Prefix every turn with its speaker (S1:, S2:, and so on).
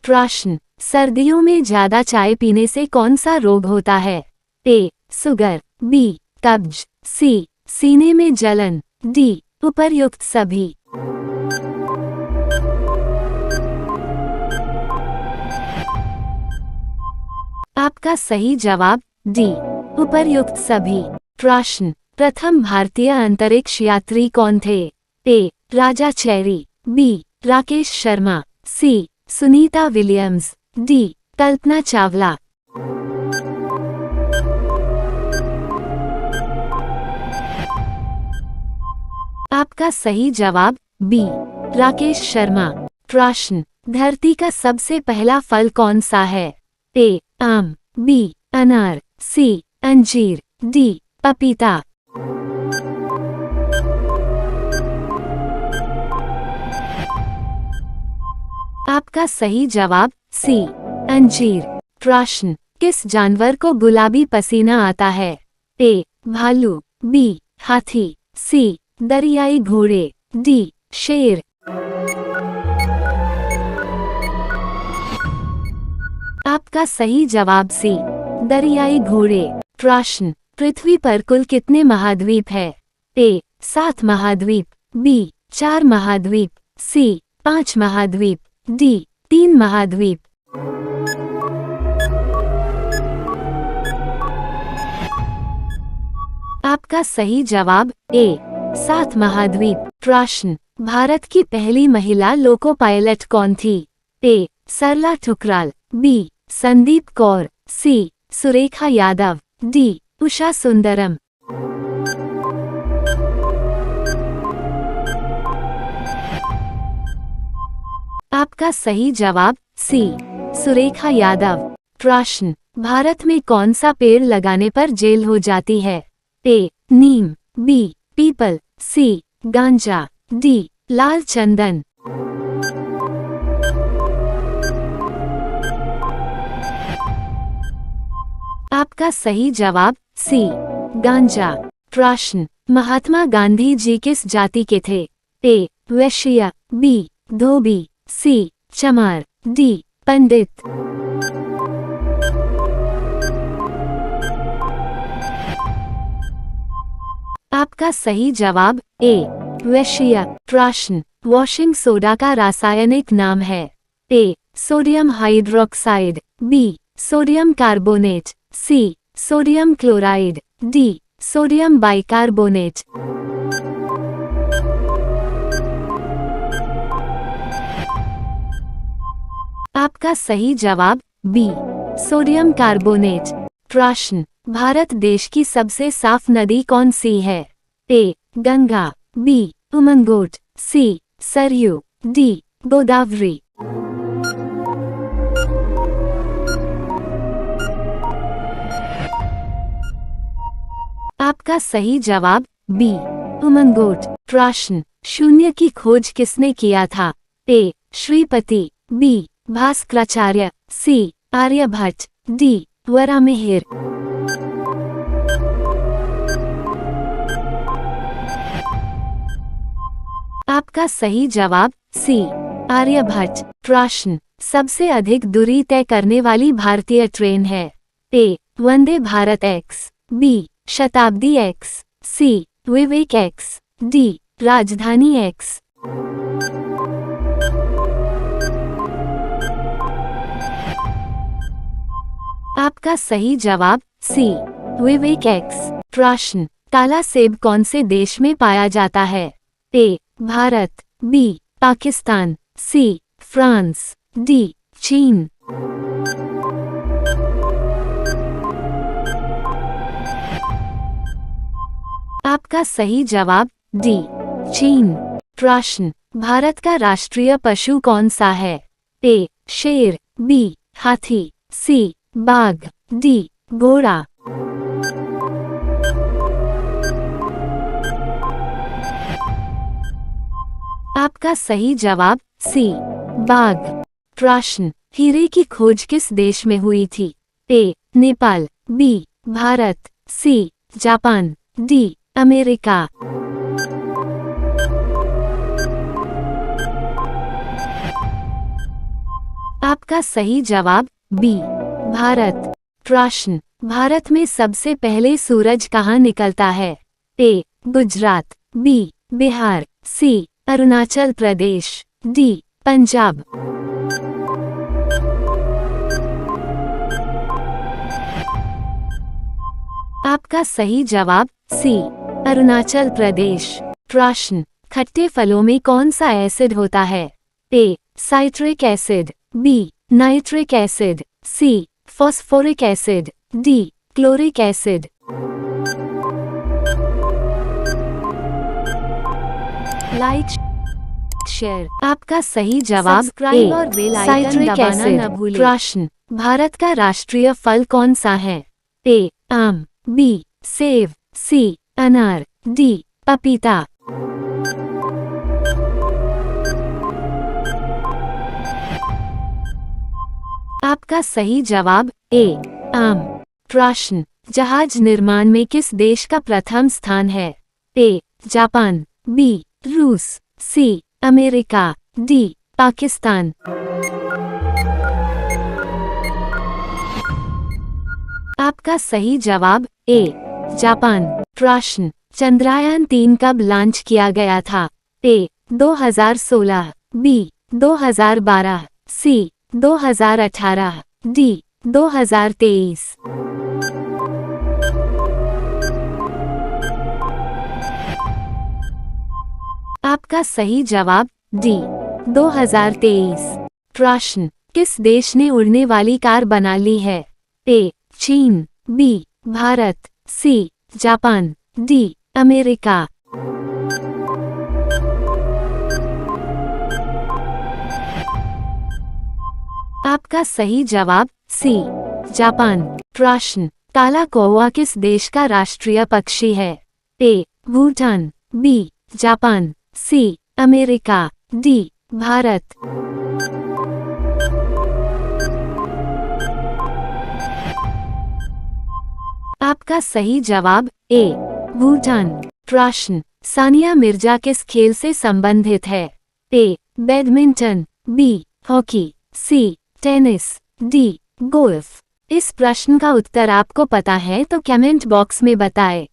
S1: प्रश्न, सर्दियों में ज्यादा चाय पीने से कौन सा रोग होता है? ए. Sugar, B. कब्ज, सी. सीने में जलन, डी. उपर्युक्त सभी। आपका सही जवाब डी. उपर्युक्त सभी। प्रश्न, प्रथम भारतीय अंतरिक्ष यात्री कौन थे? A. Raja Chari, B. Rakesh Sharma, C. Sunita Williams, D. Kalpana Chawla. आपका सही जवाब बी. राकेश शर्मा। प्रश्न, धरती का सबसे पहला फल कौन सा है? ए. आम, बी. अनार, सी. अंजीर, डी. पपीता। आपका सही जवाब सी. अंजीर। प्रश्न, किस जानवर को गुलाबी पसीना आता है? ए. भालू, बी. हाथी, सी. दरियाई घोड़े, डी. शेर। आपका सही जवाब सी. दरियाई घोड़े। प्रश्न, पृथ्वी पर कुल कितने महाद्वीप है? ए. 7 महाद्वीप, बी. 4 महाद्वीप, सी. 5 महाद्वीप, डी. 3 महाद्वीप। आपका सही जवाब ए. 7 महाद्वीप। प्रश्न, भारत की पहली महिला लोको पायलट कौन थी? ए. सरला ठुकराल, बी. संदीप कौर, सी. सुरेखा यादव, डी. उषा सुंदरम। आपका सही जवाब सी. सुरेखा यादव। प्रश्न, भारत में कौन सा पेड़ लगाने पर जेल हो जाती है? ए. नीम, बी. पीपल, सी. गांजा, डी. लाल चंदन। आपका सही जवाब सी. गांजा। प्रश्न, महात्मा गांधी जी किस जाति के थे? ए. वैश्य, बी. धोबी, सी. चमार, डी. पंडित। आपका सही जवाब ए. वैश्य। प्रश्न, वॉशिंग सोडा का रासायनिक नाम है? A. Sodium hydroxide, B. Sodium carbonate, C. Sodium chloride, D. Sodium bicarbonate. आपका सही जवाब बी. Sodium carbonate. प्रश्न, भारत देश की सबसे साफ नदी कौन सी है? ए. गंगा, बी. उमंगोट, सी. सरयू, डी. गोदावरी। आपका सही जवाब बी. उमंगोट। प्रश्न, शून्य की खोज किसने किया था? ए. श्रीपति, बी. भास्कराचार्य, सी. आर्यभट्ट, डी. वरामिहिर। आपका सही जवाब सी. आर्यभट्ट। प्रश्न, सबसे अधिक दूरी तय करने वाली भारतीय ट्रेन है? ए. Vande Bharat x, B. शताब्दी एक्स, सी. विवेक एक्स, डी. राजधानी एक्स। आपका सही जवाब सी. विवेक एक्स। प्रश्न, काला सेब कौन से देश में पाया जाता है? A. Bharat, B. Pakistan, C. France, D. चीन। आपका सही जवाब डी. चीन। प्रश्न, भारत का राष्ट्रीय पशु कौन सा है? ए. शेर, बी. हाथी, सी. बाघ, डी. घोड़ा। आपका सही जवाब सी. बाघ। प्रश्न, हीरे की खोज किस देश में हुई थी? A. Nepal, B. Bharat, C. Japan, D. America. आपका सही जवाब बी भारत। प्रश्न, भारत में सबसे पहले सूरज कहाँ निकलता है? ए गुजरात, बी बिहार, सी अरुणाचल प्रदेश, डी पंजाब। आपका सही जवाब सी अरुणाचल प्रदेश। प्रश्न, खट्टे फलों में कौन सा एसिड होता है? A citric acid, B nitric acid, C phosphoric acid, D chloric acid. Like share. आपका सही जवाब
S2: सब्सक्राइब और बेल आइकन
S1: साइट्रिक
S2: दबाना
S1: एसिड।
S2: न भूलें।
S1: प्रश्न, भारत का राष्ट्रीय फल कौन सा है? ए आम, बी सेब, सी अनार, डी पपीता। आपका सही जवाब ए आम। प्रश्न, जहाज निर्माण में किस देश का प्रथम स्थान है? ए जापान, बी रूस, सी अमेरिका, डी पाकिस्तान। आपका सही जवाब ए जापान। प्रश्न, चंद्रयान-3 कब लॉन्च किया गया था? ए 2016, बी 2012, सी 2018, डी 2023। आपका सही जवाब डी 2023। प्रश्न, किस देश ने उड़ने वाली कार बना ली है? ए चीन, B Bharat, C Japan, D America. आपका सही जवाब सी जापान। प्रश्न, काला कौवा किस देश का राष्ट्रीय पक्षी है? A Bhutan, B Japan, C America, D Bharat. आपका सही जवाब ए भूटान। प्रश्न, सानिया मिर्जा किस खेल से संबंधित है? A badminton, B hockey, C tennis, D golf. इस प्रश्न का उत्तर आपको पता है तो कमेंट बॉक्स में बताएं।